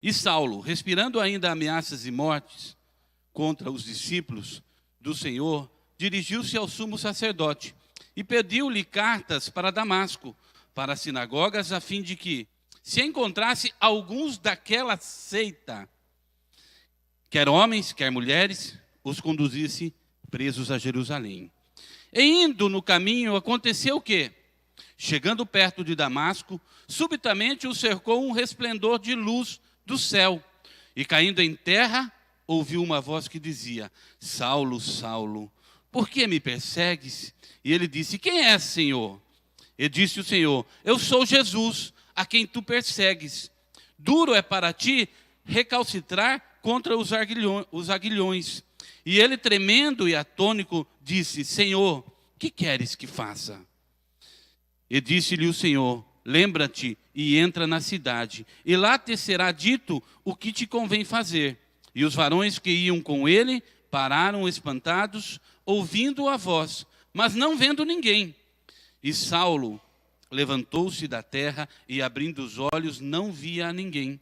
E Saulo, respirando ainda ameaças e mortes contra os discípulos do Senhor, dirigiu-se ao sumo sacerdote e pediu-lhe cartas para Damasco, para as sinagogas, a fim de que, se encontrasse alguns daquela seita, quer homens, quer mulheres, os conduzisse presos a Jerusalém. E indo no caminho, aconteceu que, chegando perto de Damasco, subitamente o cercou um resplendor de luz do céu, e caindo em terra, ouviu uma voz que dizia: Saulo, Saulo, por que me persegues? E ele disse: quem és, Senhor? E disse o Senhor: eu sou Jesus, a quem tu persegues. Duro é para ti recalcitrar contra os aguilhões. E ele, tremendo e atônico, disse: Senhor, que queres que faça? E disse-lhe o Senhor: lembra-te e entra na cidade, e lá te será dito o que te convém fazer. E os varões que iam com ele pararam espantados, ouvindo a voz, mas não vendo ninguém. E Saulo levantou-se da terra e, abrindo os olhos, não via a ninguém.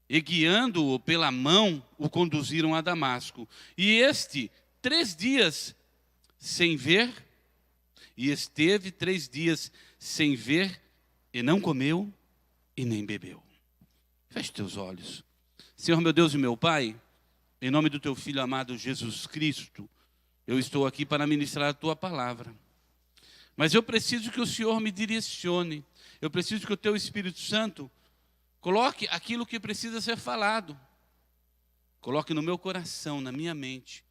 E guiando-o pela mão, o conduziram a Damasco. E este, 3 dias sem ver, e esteve 3 dias sem ver, e não comeu e nem bebeu. Feche teus olhos. Senhor, meu Deus e meu Pai, em nome do teu Filho amado Jesus Cristo, eu estou aqui para ministrar a tua palavra. Mas eu preciso que o Senhor me direcione. Eu preciso que o teu Espírito Santo coloque aquilo que precisa ser falado. Coloque no meu coração, na minha mente,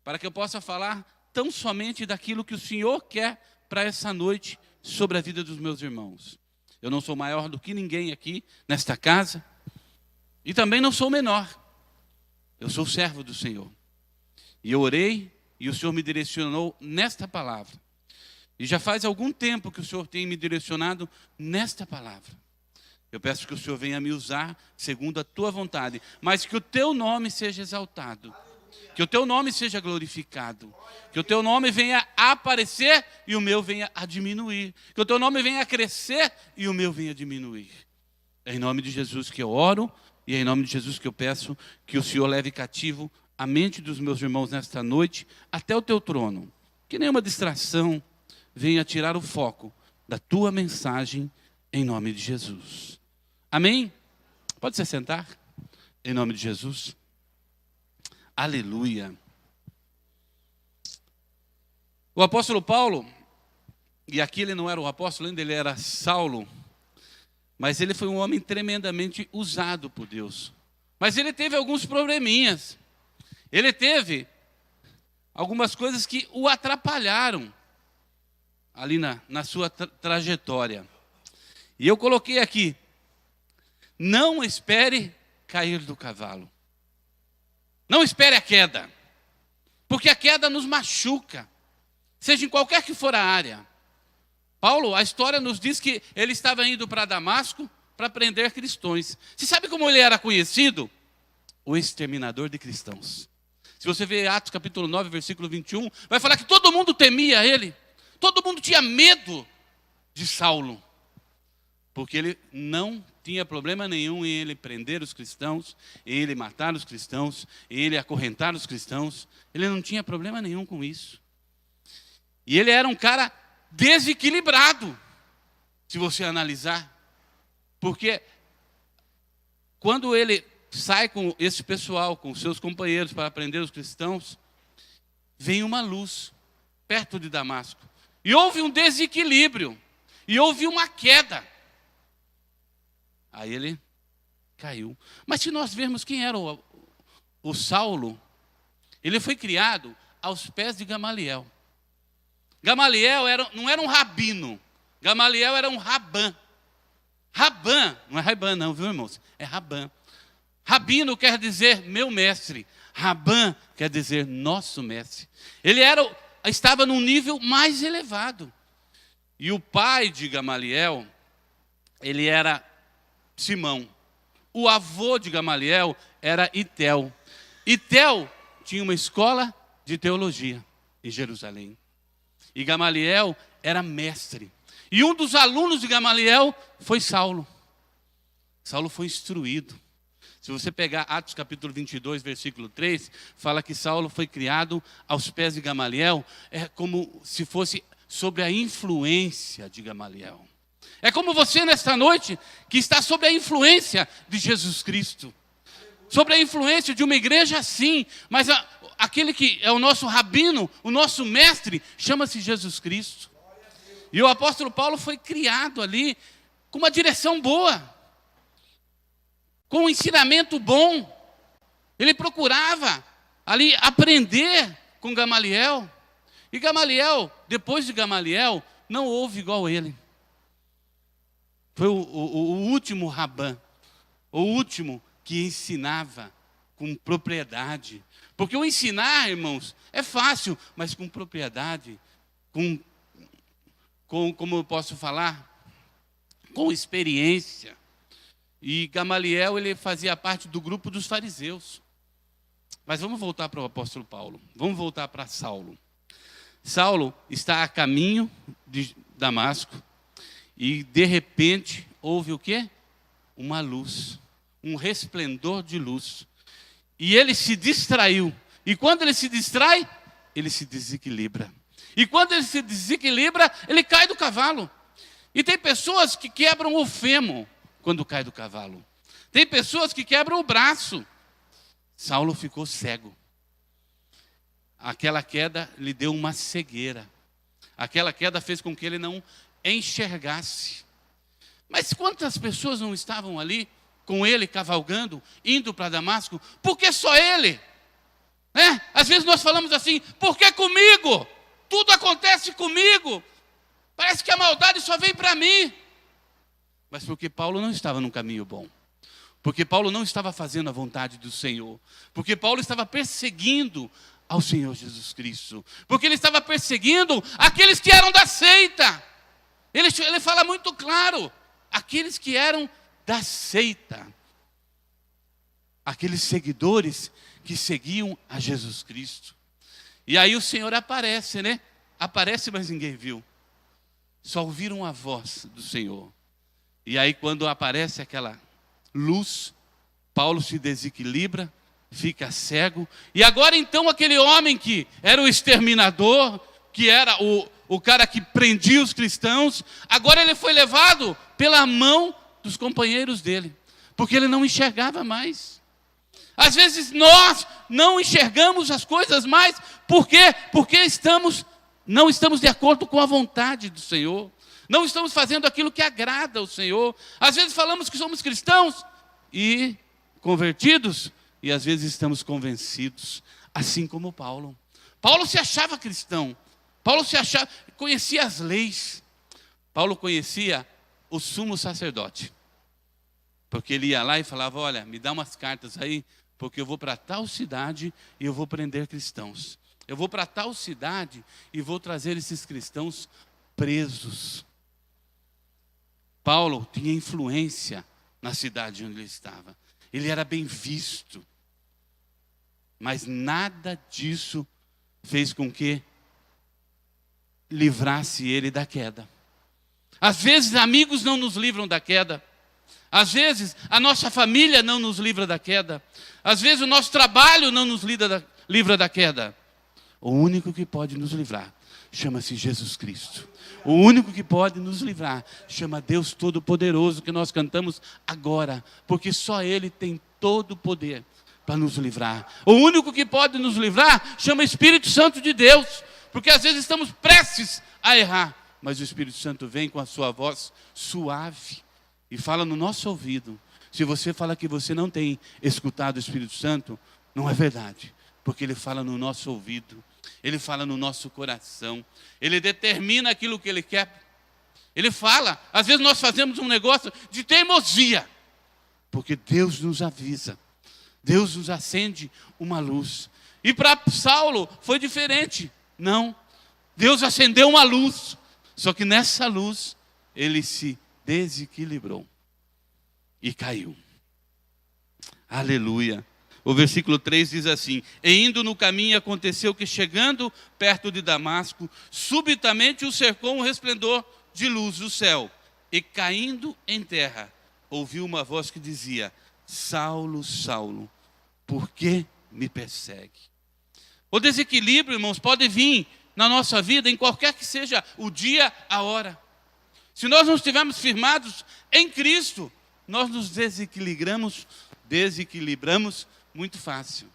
para que eu possa falar tão somente daquilo que o Senhor quer para essa noite sobre a vida dos meus irmãos. Eu não sou maior do que ninguém aqui nesta casa e também não sou menor. Eu sou servo do Senhor. E eu orei e o Senhor me direcionou nesta palavra. E já faz algum tempo que o Senhor tem me direcionado nesta palavra. Eu peço que o Senhor venha me usar segundo a tua vontade, mas que o teu nome seja exaltado, que o teu nome seja glorificado, que o teu nome venha a aparecer e o meu venha a diminuir, que o teu nome venha a crescer e o meu venha a diminuir. É em nome de Jesus que eu oro e é em nome de Jesus que eu peço que o Senhor leve cativo a mente dos meus irmãos nesta noite até o teu trono, que nenhuma distração venha tirar o foco da tua mensagem em nome de Jesus. Amém? Pode se sentar? Em nome de Jesus. Aleluia. O apóstolo Paulo, e aqui ele não era o apóstolo, ainda ele era Saulo, mas ele foi um homem tremendamente usado por Deus. Mas ele teve alguns probleminhas. Ele teve algumas coisas que o atrapalharam ali na sua trajetória. E eu coloquei aqui: não espere cair do cavalo. Não espere a queda, porque a queda nos machuca, seja em qualquer que for a área. Paulo, a história nos diz que ele estava indo para Damasco para prender cristãos. Você sabe como ele era conhecido? O exterminador de cristãos. Se você ver Atos capítulo 9, versículo 21, vai falar que todo mundo temia ele. Todo mundo tinha medo de Saulo, porque ele não tinha problema nenhum em ele prender os cristãos, em ele matar os cristãos, em ele acorrentar os cristãos. Ele não tinha problema nenhum com isso. E ele era um cara desequilibrado, se você analisar. Porque quando ele sai com esse pessoal, com seus companheiros para prender os cristãos, vem uma luz perto de Damasco. E houve um desequilíbrio. E houve uma queda. Aí ele caiu. Mas se nós vermos quem era o Saulo, ele foi criado aos pés de Gamaliel. Gamaliel não era um rabino. Gamaliel era um rabã. Rabã, não é rabã não, viu, irmãos? É rabã. Rabino quer dizer meu mestre. Rabã quer dizer nosso mestre. Ele estava num nível mais elevado. E o pai de Gamaliel, ele era Simão. O avô de Gamaliel era Itel. Itel tinha uma escola de teologia em Jerusalém. E Gamaliel era mestre. E um dos alunos de Gamaliel foi Saulo. Saulo foi instruído. Se você pegar Atos capítulo 22, versículo 3, fala que Saulo foi criado aos pés de Gamaliel, é como se fosse sobre a influência de Gamaliel. É como você nesta noite, que está sob a influência de Jesus Cristo. Sobre a influência de uma igreja, sim, mas aquele que é o nosso rabino, o nosso mestre, chama-se Jesus Cristo. E o apóstolo Paulo foi criado ali com uma direção boa, com um ensinamento bom. Ele procurava ali aprender com Gamaliel. E Gamaliel, depois de Gamaliel, não houve igual ele. Foi o último rabã, o último que ensinava com propriedade. Porque o ensinar, irmãos, é fácil, mas com propriedade, como eu posso falar, com experiência. E Gamaliel, ele fazia parte do grupo dos fariseus. Mas vamos voltar para o apóstolo Paulo. Vamos voltar para Saulo. Saulo está a caminho de Damasco. E de repente houve o quê? Uma luz, um resplendor de luz. E ele se distraiu. E quando ele se distrai, ele se desequilibra. E quando ele se desequilibra, ele cai do cavalo. E tem pessoas que quebram o fêmur quando cai do cavalo. Tem pessoas que quebram o braço. Saulo ficou cego. Aquela queda lhe deu uma cegueira. Aquela queda fez com que ele não enxergasse. Mas quantas pessoas não estavam ali com ele cavalgando, indo para Damasco? Por que só ele? Às vezes nós falamos assim, por que comigo? Tudo acontece comigo. Parece que a maldade só vem para mim. Mas porque Paulo não estava num caminho bom. Porque Paulo não estava fazendo a vontade do Senhor. Porque Paulo estava perseguindo ao Senhor Jesus Cristo. Porque ele estava perseguindo aqueles que eram da seita. Ele fala muito claro, aqueles que eram da seita, aqueles seguidores que seguiam a Jesus Cristo. E aí o Senhor aparece, né? Aparece, mas ninguém viu. Só ouviram a voz do Senhor. E aí quando aparece aquela luz, Paulo se desequilibra, fica cego. E agora então aquele homem que era o exterminador, que era o cara que prendia os cristãos, agora ele foi levado pela mão dos companheiros dele, porque ele não enxergava mais. Às vezes nós não enxergamos as coisas mais, por quê? Porque não estamos de acordo com a vontade do Senhor, não estamos fazendo aquilo que agrada ao Senhor. Às vezes falamos que somos cristãos e convertidos, e às vezes estamos convencidos, assim como Paulo. Paulo se achava cristão. Paulo conhecia as leis. Paulo conhecia o sumo sacerdote. Porque ele ia lá e falava, olha, me dá umas cartas aí, porque eu vou para tal cidade e eu vou prender cristãos. Eu vou para tal cidade e vou trazer esses cristãos presos. Paulo tinha influência na cidade onde ele estava. Ele era bem visto. Mas nada disso fez com que livrasse ele da queda. Às vezes amigos não nos livram da queda. Às vezes a nossa família não nos livra da queda. Às vezes o nosso trabalho não nos livra da queda. O único que pode nos livrar chama-se Jesus Cristo. O único que pode nos livrar chama Deus Todo-Poderoso, que nós cantamos agora, porque só Ele tem todo o poder para nos livrar. O único que pode nos livrar chama Espírito Santo de Deus, porque às vezes estamos prestes a errar, mas o Espírito Santo vem com a sua voz suave e fala no nosso ouvido. Se você fala que você não tem escutado o Espírito Santo, não é verdade, porque Ele fala no nosso ouvido, Ele fala no nosso coração, Ele determina aquilo que Ele quer. Ele fala, às vezes nós fazemos um negócio de teimosia, porque Deus nos avisa, Deus nos acende uma luz. E para Saulo foi diferente. Não, Deus acendeu uma luz, só que nessa luz ele se desequilibrou e caiu. Aleluia. O versículo 3 diz assim: e indo no caminho aconteceu que chegando perto de Damasco, subitamente o cercou um resplendor de luz do céu, e caindo em terra, ouviu uma voz que dizia: Saulo, Saulo, por que me persegue? O desequilíbrio, irmãos, pode vir na nossa vida, em qualquer que seja o dia, a hora. Se nós não estivermos firmados em Cristo, nós nos desequilibramos muito fácil.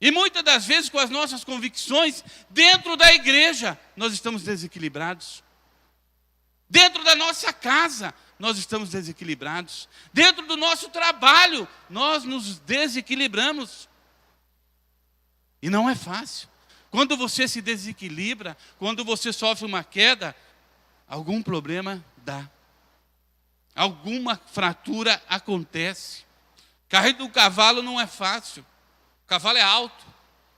E muitas das vezes com as nossas convicções, dentro da igreja, nós estamos desequilibrados. Dentro da nossa casa, nós estamos desequilibrados. Dentro do nosso trabalho, nós nos desequilibramos. E não é fácil. Quando você se desequilibra, quando você sofre uma queda, algum problema dá. Alguma fratura acontece. Carregar do cavalo não é fácil. O cavalo é alto.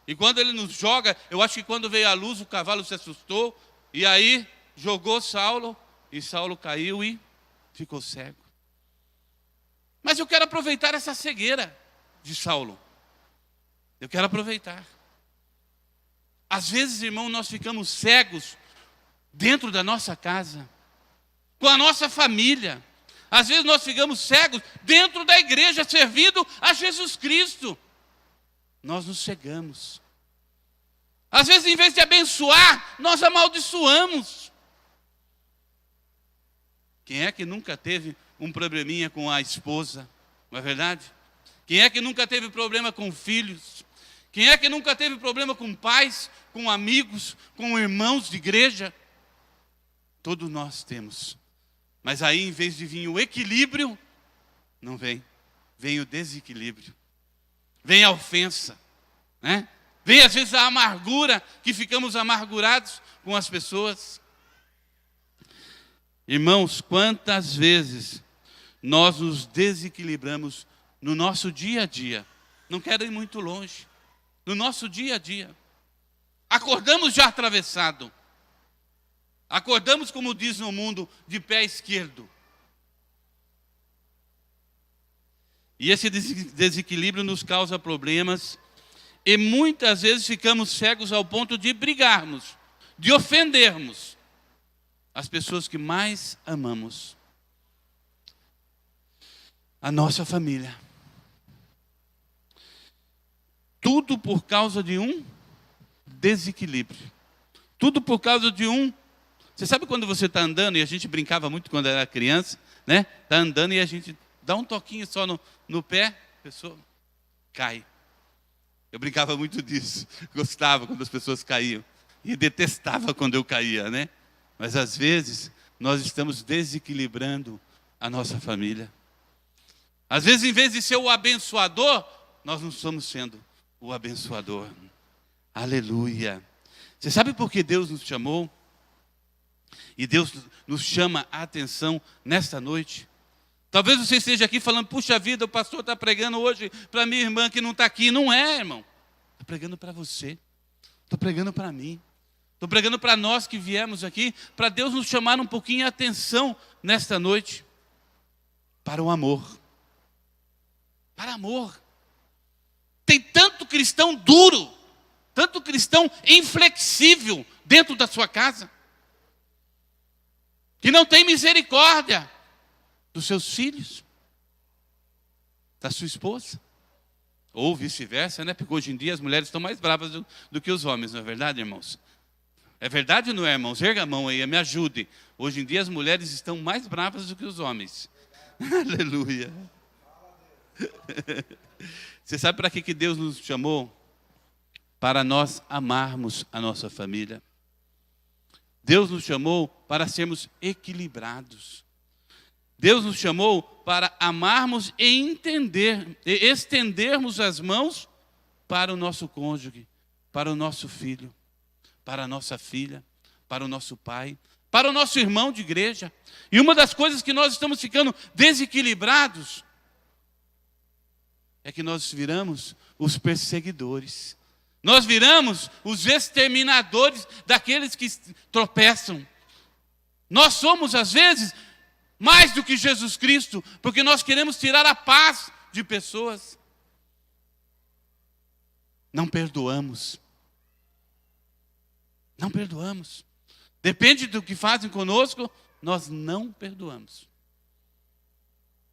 E quando ele nos joga, eu acho que quando veio a luz, o cavalo se assustou. E aí jogou Saulo. E Saulo caiu e ficou cego. Mas eu quero aproveitar essa cegueira de Saulo. Eu quero aproveitar. Às vezes, irmão, nós ficamos cegos dentro da nossa casa, com a nossa família. Às vezes nós ficamos cegos dentro da igreja, servindo a Jesus Cristo. Nós nos cegamos. Às vezes, em vez de abençoar, nós amaldiçoamos. Quem é que nunca teve um probleminha com a esposa? Não é verdade? Quem é que nunca teve problema com filhos? Quem é que nunca teve problema com pais, com amigos, com irmãos de igreja? Todos nós temos. Mas aí, em vez de vir o equilíbrio, não vem. Vem o desequilíbrio. Vem a ofensa, né? Vem às vezes a amargura, que ficamos amargurados com as pessoas. Irmãos, quantas vezes nós nos desequilibramos no nosso dia a dia? Não quero ir muito longe. No nosso dia a dia. Acordamos já atravessado. Acordamos, como diz no mundo, de pé esquerdo. E esse desequilíbrio nos causa problemas. E muitas vezes ficamos cegos ao ponto de brigarmos, de ofendermos as pessoas que mais amamos. A nossa família. Tudo por causa de um desequilíbrio. Tudo por causa de um... Você sabe quando você está andando, e a gente brincava muito quando era criança, né? Está andando e a gente dá um toquinho só no pé, a pessoa cai. Eu brincava muito disso. Gostava quando as pessoas caíam. E detestava quando eu caía, né? Mas às vezes nós estamos desequilibrando a nossa família. Às vezes, em vez de ser o abençoador, nós não estamos sendo o abençoador. Aleluia. Você sabe por que Deus nos chamou? E Deus nos chama a atenção nesta noite. Talvez você esteja aqui falando, puxa vida, o pastor está pregando hoje para minha irmã que não está aqui. Não é, irmão. Está pregando para você. Está pregando para mim. Estou pregando para nós que viemos aqui, para Deus nos chamar um pouquinho a atenção nesta noite. Para o amor. Para amor. Tem tanto cristão duro, tanto cristão inflexível dentro da sua casa, que não tem misericórdia dos seus filhos, da sua esposa, ou vice-versa, né? Porque hoje em dia as mulheres estão mais bravas do que os homens, não é verdade, irmãos? É verdade ou não é, irmãos? Erga a mão aí, me ajude. Hoje em dia as mulheres estão mais bravas do que os homens. Aleluia. Você sabe para que Deus nos chamou? Para nós amarmos a nossa família. Deus nos chamou para sermos equilibrados. Deus nos chamou para amarmos e estendermos as mãos para o nosso cônjuge, para o nosso filho, para a nossa filha, para o nosso pai, para o nosso irmão de igreja. E uma das coisas que nós estamos ficando desequilibrados é que nós viramos os perseguidores. Nós viramos os exterminadores daqueles que tropeçam. Nós somos, às vezes, mais do que Jesus Cristo, porque nós queremos tirar a paz de pessoas. Não perdoamos. Não perdoamos. Depende do que fazem conosco, nós não perdoamos.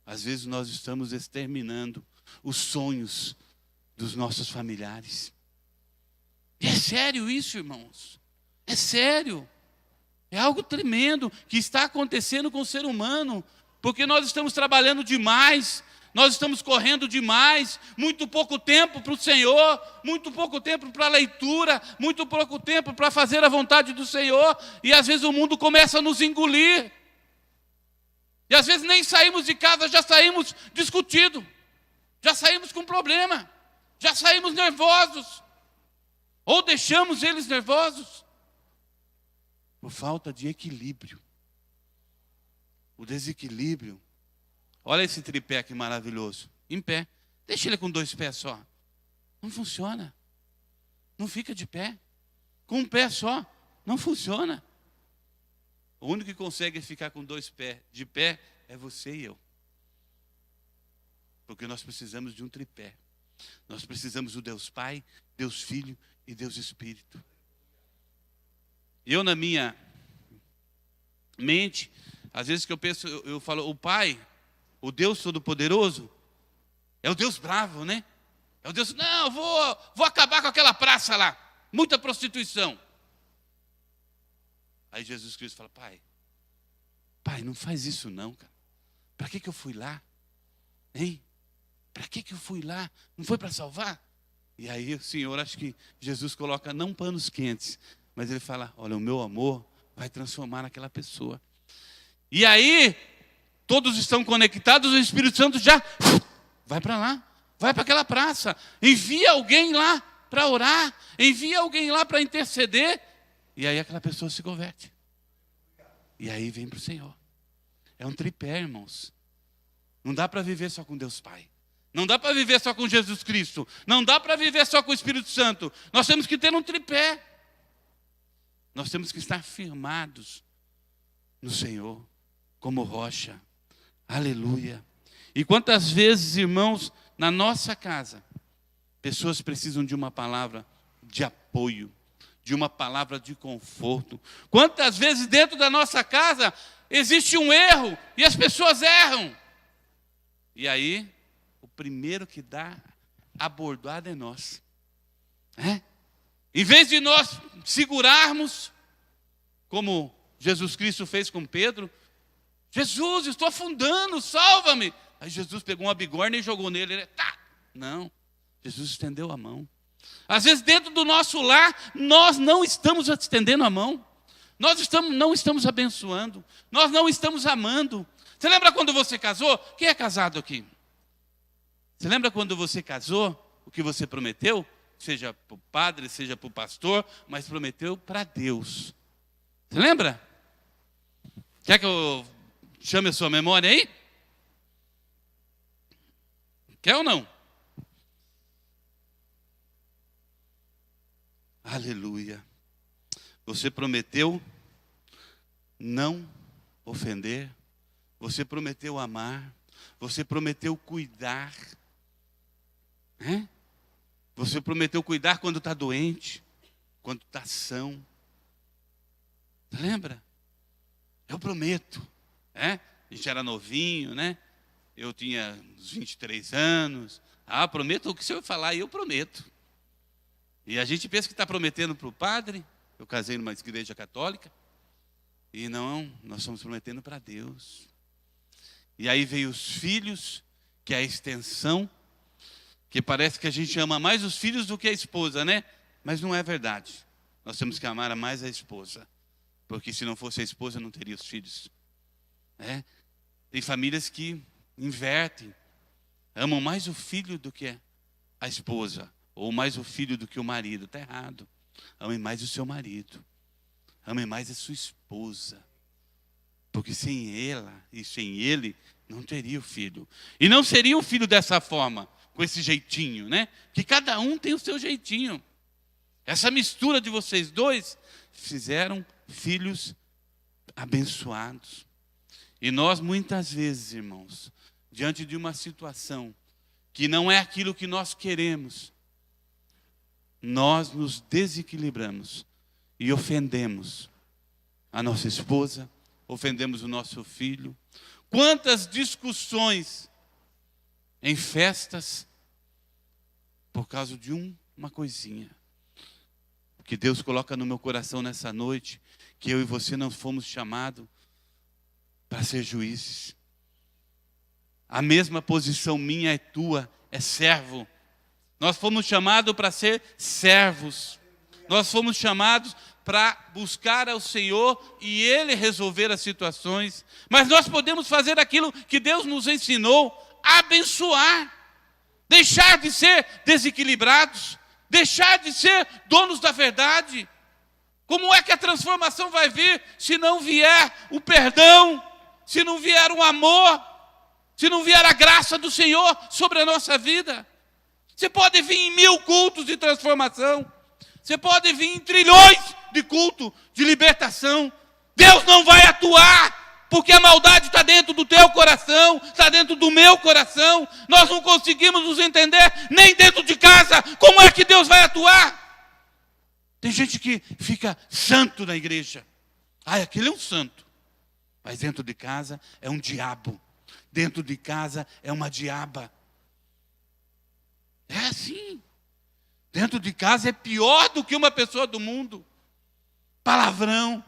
às vezes nós estamos exterminando os sonhos dos nossos familiares. E é sério isso, irmãos. É sério. É algo tremendo que está acontecendo com o ser humano, porque nós estamos trabalhando demais, nós estamos correndo demais, muito pouco tempo para o Senhor, muito pouco tempo para a leitura, muito pouco tempo para fazer a vontade do Senhor, e às vezes o mundo começa a nos engolir. E às vezes nem saímos de casa, já saímos discutidos, já saímos com problema, já saímos nervosos, ou deixamos eles nervosos, por falta de equilíbrio. O desequilíbrio. Olha esse tripé que maravilhoso. Em pé. Deixa ele com 2 pés só. Não funciona. Não fica de pé. Com um pé só. Não funciona. O único que consegue ficar com 2 pés de pé é você e eu. Porque nós precisamos de um tripé. Nós precisamos do Deus Pai, Deus Filho e Deus Espírito. Eu, na minha mente, às vezes que eu penso, eu falo, o Pai, o Deus Todo-Poderoso, é o Deus bravo, né? É o Deus, não, vou acabar com aquela praça lá, muita prostituição. Aí Jesus Cristo fala, Pai, não faz isso não, cara. Para que eu fui lá? Hein? Para que eu fui lá? Não foi para salvar? E aí o Senhor, acho que Jesus coloca não panos quentes, mas ele fala, olha, o meu amor vai transformar aquela pessoa. E aí, todos estão conectados, o Espírito Santo já vai para lá, vai para aquela praça, envia alguém lá para orar, envia alguém lá para interceder, e aí aquela pessoa se converte. E aí vem para o Senhor. É um tripé, irmãos. Não dá para viver só com Deus Pai. Não dá para viver só com Jesus Cristo. Não dá para viver só com o Espírito Santo. Nós temos que ter um tripé. Nós temos que estar firmados no Senhor, como rocha. Aleluia. E quantas vezes, irmãos, na nossa casa, pessoas precisam de uma palavra de apoio, de uma palavra de conforto. Quantas vezes dentro da nossa casa existe um erro e as pessoas erram. E aí, o primeiro que dá a bordoada é nós. Em vez de nós segurarmos, como Jesus Cristo fez com Pedro, Jesus, estou afundando, salva-me. Aí Jesus pegou uma bigorna e jogou nele. Ele, Não, Jesus estendeu a mão. Às vezes dentro do nosso lar, nós não estamos estendendo a mão. Nós não estamos abençoando. Nós não estamos amando. Você lembra quando você casou? Quem é casado aqui? Você lembra quando você casou? O que você prometeu? Seja para o padre, seja para o pastor, mas prometeu para Deus. Você lembra? Quer que eu chame a sua memória aí? Quer ou não? Aleluia. Você prometeu não ofender. Você prometeu amar. Você prometeu cuidar. Você prometeu cuidar quando está doente, quando está são. Lembra? Eu prometo. A gente era novinho, né? Eu tinha uns 23 anos. Prometo o que o senhor falar, eu prometo. E a gente pensa que está prometendo para o padre. Eu casei numa igreja católica. E não, nós estamos prometendo para Deus. E aí veio os filhos, que é a extensão, que parece que a gente ama mais os filhos do que a esposa, né? Mas não é verdade. Nós temos que amar mais a esposa. Porque se não fosse a esposa, não teria os filhos. Tem famílias que invertem. Amam mais o filho do que a esposa. Ou mais o filho do que o marido. Está errado. Amem mais o seu marido. Amem mais a sua esposa. Porque sem ela e sem ele, não teria o filho. E não seria o filho dessa forma, com esse jeitinho, né? Que cada um tem o seu jeitinho. Essa mistura de vocês dois fizeram filhos abençoados. E nós muitas vezes, irmãos, diante de uma situação que não é aquilo que nós queremos, nós nos desequilibramos e ofendemos a nossa esposa, ofendemos o nosso filho. Quantas discussões em festas por causa de uma coisinha. Que Deus coloca no meu coração nessa noite, que eu e você não fomos chamados para ser juízes. A mesma posição minha é tua, é servo. Nós fomos chamados para ser servos. Nós fomos chamados para buscar ao Senhor e Ele resolver as situações. Mas nós podemos fazer aquilo que Deus nos ensinou, abençoar. Deixar de ser desequilibrados. Deixar de ser donos da verdade. Como é que a transformação vai vir se não vier o perdão, se não vier o amor, se não vier a graça do Senhor sobre a nossa vida? Você pode vir em 1000 cultos de transformação, você pode vir em trilhões de culto de libertação. Deus não vai atuar, porque a maldade está dentro do teu coração, está dentro do meu coração. Nós não conseguimos nos entender nem dentro de casa. Como é que Deus vai atuar? Tem gente que fica santo na igreja. Aquele é um santo. Mas dentro de casa é um diabo. Dentro de casa é uma diaba. É assim. Dentro de casa é pior do que uma pessoa do mundo. Palavrão.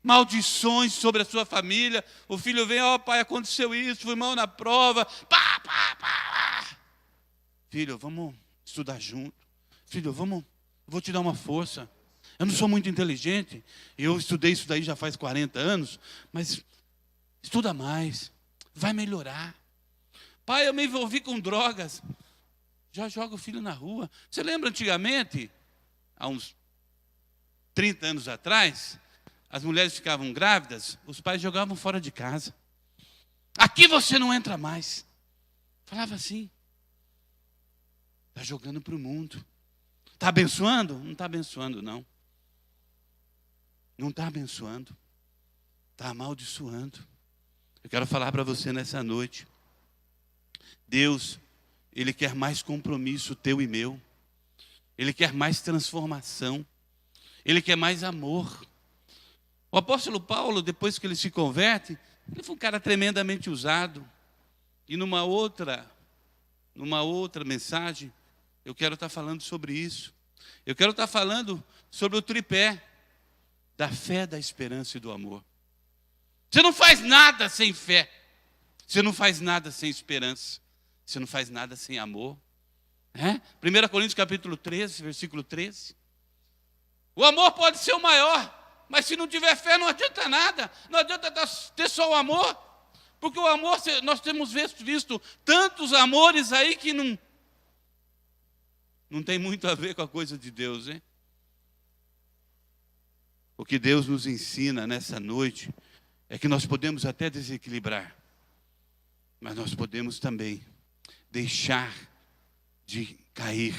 Maldições sobre a sua família. O filho vem, pai, aconteceu isso, fui mal na prova. Pá. Filho, vamos estudar junto. Filho, vou te dar uma força. Eu não sou muito inteligente. Eu estudei isso daí já faz 40 anos. Mas estuda mais. Vai melhorar. Pai, eu me envolvi com drogas. Já joga o filho na rua. Você lembra antigamente, há uns 30 anos atrás, as mulheres ficavam grávidas, os pais jogavam fora de casa. Aqui você não entra mais. Falava assim. Está jogando para o mundo. Está abençoando? Não está abençoando, não. Não está abençoando. Está amaldiçoando. Eu quero falar para você nessa noite. Deus, Ele quer mais compromisso teu e meu. Ele quer mais transformação. Ele quer mais amor. O apóstolo Paulo, depois que ele se converte, ele foi um cara tremendamente usado. E numa outra mensagem, eu quero estar falando sobre isso. Eu quero estar falando sobre o tripé da fé, da esperança e do amor. Você não faz nada sem fé. Você não faz nada sem esperança. Você não faz nada sem amor. 1 Coríntios capítulo 13, versículo 13. O amor pode ser o maior, mas se não tiver fé não adianta nada. Não adianta ter só o amor. Porque o amor, nós temos visto tantos amores aí que não tem muito a ver com a coisa de Deus, hein? O que Deus nos ensina nessa noite é que nós podemos até desequilibrar, mas nós podemos também deixar de cair,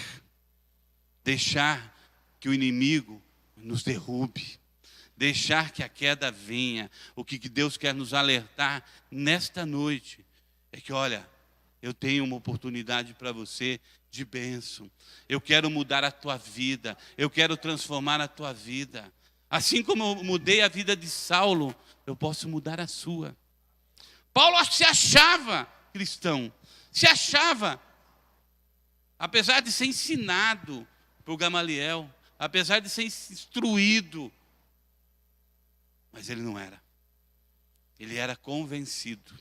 deixar que o inimigo nos derrube, deixar que a queda venha. O que Deus quer nos alertar nesta noite é que, olha, eu tenho uma oportunidade para você de bênção. Eu quero mudar a tua vida, eu quero transformar a tua vida. Assim como eu mudei a vida de Saulo, eu posso mudar a sua. Paulo se achava cristão, se achava, apesar de ser ensinado por Gamaliel, apesar de ser instruído, mas ele não era. Ele era convencido.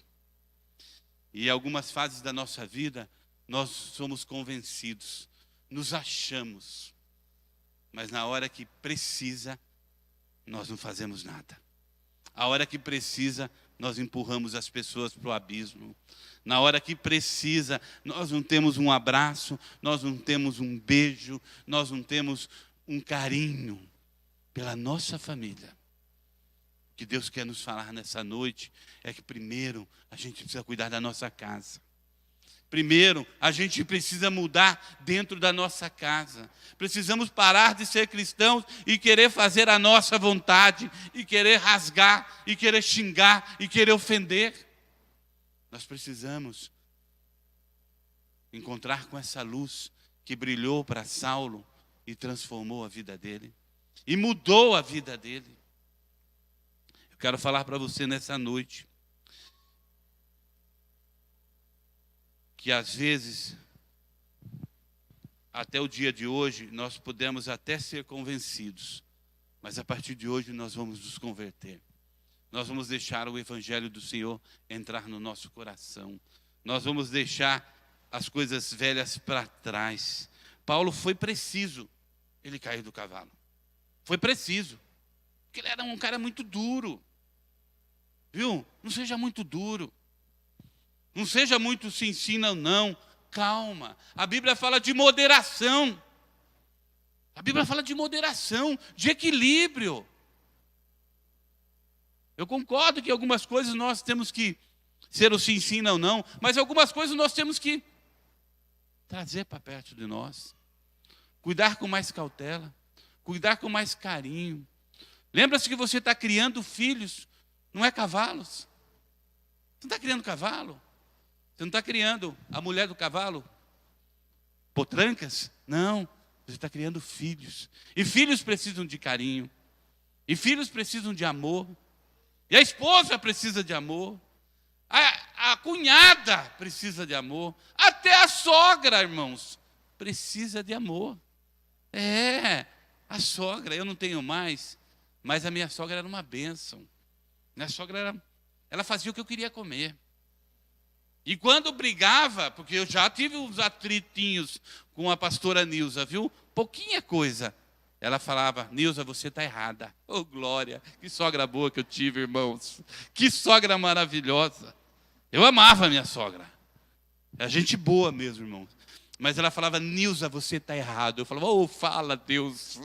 E em algumas fases da nossa vida, nós somos convencidos, nos achamos, mas na hora que precisa, nós não fazemos nada. A hora que precisa, nós empurramos as pessoas para o abismo. Na hora que precisa, nós não temos um abraço, nós não temos um beijo, nós não temos um carinho pela nossa família. O que Deus quer nos falar nessa noite é que primeiro a gente precisa cuidar da nossa casa. Primeiro, a gente precisa mudar dentro da nossa casa. Precisamos parar de ser cristãos e querer fazer a nossa vontade, e querer rasgar, e querer xingar, e querer ofender. Nós precisamos encontrar com essa luz que brilhou para Saulo e transformou a vida dele, e mudou a vida dele. Eu quero falar para você nessa noite que às vezes, até o dia de hoje, nós podemos até ser convencidos, mas a partir de hoje nós vamos nos converter. Nós vamos deixar o Evangelho do Senhor entrar no nosso coração. Nós vamos deixar as coisas velhas para trás. Paulo foi preciso ele cair do cavalo. Foi preciso. Porque ele era um cara muito duro. Viu? Não seja muito duro. Não seja muito se ensina, não. Calma. A Bíblia fala de moderação. A Bíblia fala de moderação, de equilíbrio. Eu concordo que algumas coisas nós temos que ser o se ensina ou não, mas algumas coisas nós temos que trazer para perto de nós. Cuidar com mais cautela, cuidar com mais carinho. Lembra-se que você está criando filhos, não é cavalos. Você não está criando cavalo. Você não está criando a mulher do cavalo, potrancas. Não, você está criando filhos. E filhos precisam de carinho. E filhos precisam de amor. E a esposa precisa de amor. A cunhada precisa de amor. Até a sogra, irmãos, precisa de amor. A sogra, eu não tenho mais, mas a minha sogra era uma bênção. Minha sogra, ela fazia o que eu queria comer. E quando brigava, porque eu já tive uns atritinhos com a pastora Nilza, viu? Pouquinha coisa. Ela falava, Nilza, você está errada. Oh, glória, que sogra boa que eu tive, irmãos. Que sogra maravilhosa. Eu amava a minha sogra. É gente boa mesmo, irmãos. Mas ela falava, Nilza, você está errado. Eu falava, oh, fala, Deus.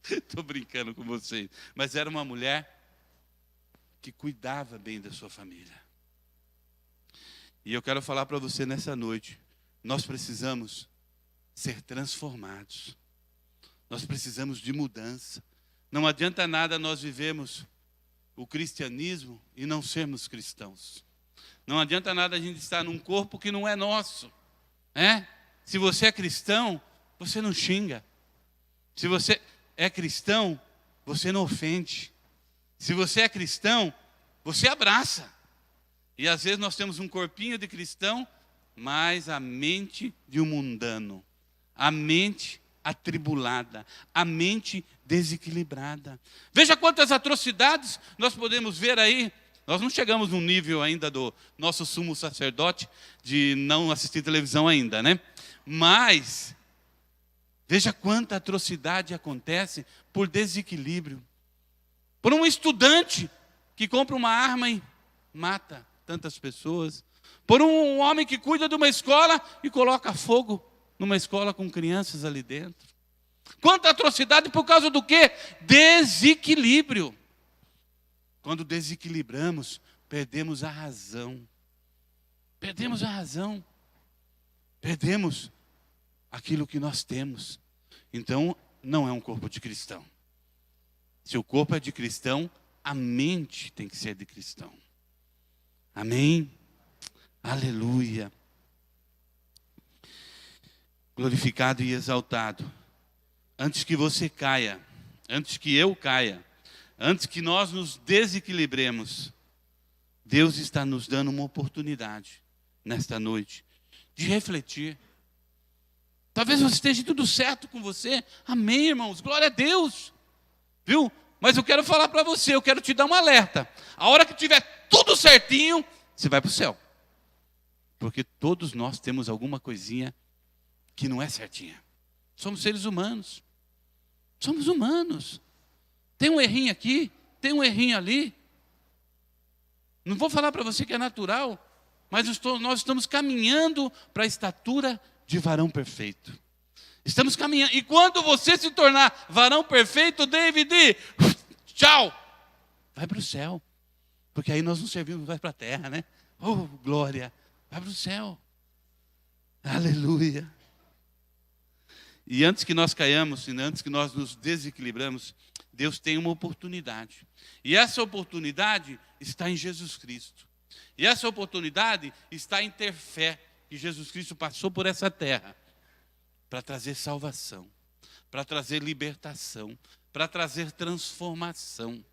Estou brincando com vocês. Mas era uma mulher que cuidava bem da sua família. E eu quero falar para você nessa noite, nós precisamos ser transformados. Nós precisamos de mudança. Não adianta nada nós vivemos o cristianismo e não sermos cristãos. Não adianta nada a gente estar num corpo que não é nosso. Se você é cristão, você não xinga. Se você é cristão, você não ofende. Se você é cristão, você abraça. E às vezes nós temos um corpinho de cristão, mas a mente de um mundano. A mente atribulada, a mente desequilibrada. Veja quantas atrocidades nós podemos ver aí. Nós não chegamos num nível ainda do nosso sumo sacerdote de não assistir televisão ainda, né? Mas veja quanta atrocidade acontece por desequilíbrio. Por um estudante que compra uma arma e mata tantas pessoas. Por um homem que cuida de uma escola e coloca fogo numa escola com crianças ali dentro. Quanta atrocidade por causa do quê? Desequilíbrio. Quando desequilibramos, perdemos a razão. Perdemos a razão. Perdemos aquilo que nós temos. Então, não é um corpo de cristão. Se o corpo é de cristão, a mente tem que ser de cristão. Amém? Aleluia. Glorificado e exaltado. Antes que você caia, antes que eu caia, antes que nós nos desequilibremos, Deus está nos dando uma oportunidade nesta noite de refletir. Talvez você esteja tudo certo com você. Amém, irmãos. Glória a Deus. Viu? Mas eu quero falar para você, eu quero te dar um alerta. A hora que tiver tudo certinho, você vai para o céu. Porque todos nós temos alguma coisinha que não é certinha. Somos seres humanos. Somos humanos. Tem um errinho aqui, tem um errinho ali. Não vou falar para você que é natural, mas nós estamos caminhando para a estatura de varão perfeito. Estamos caminhando. E quando você se tornar varão perfeito, David, tchau, vai para o céu. Porque aí nós não servimos mais para a terra, né? Oh, glória, vai para o céu. Aleluia. E antes que nós caiamos, e antes que nós nos desequilibramos, Deus tem uma oportunidade. E essa oportunidade está em Jesus Cristo. E essa oportunidade está em ter fé que Jesus Cristo passou por essa terra para trazer salvação, para trazer libertação, para trazer transformação.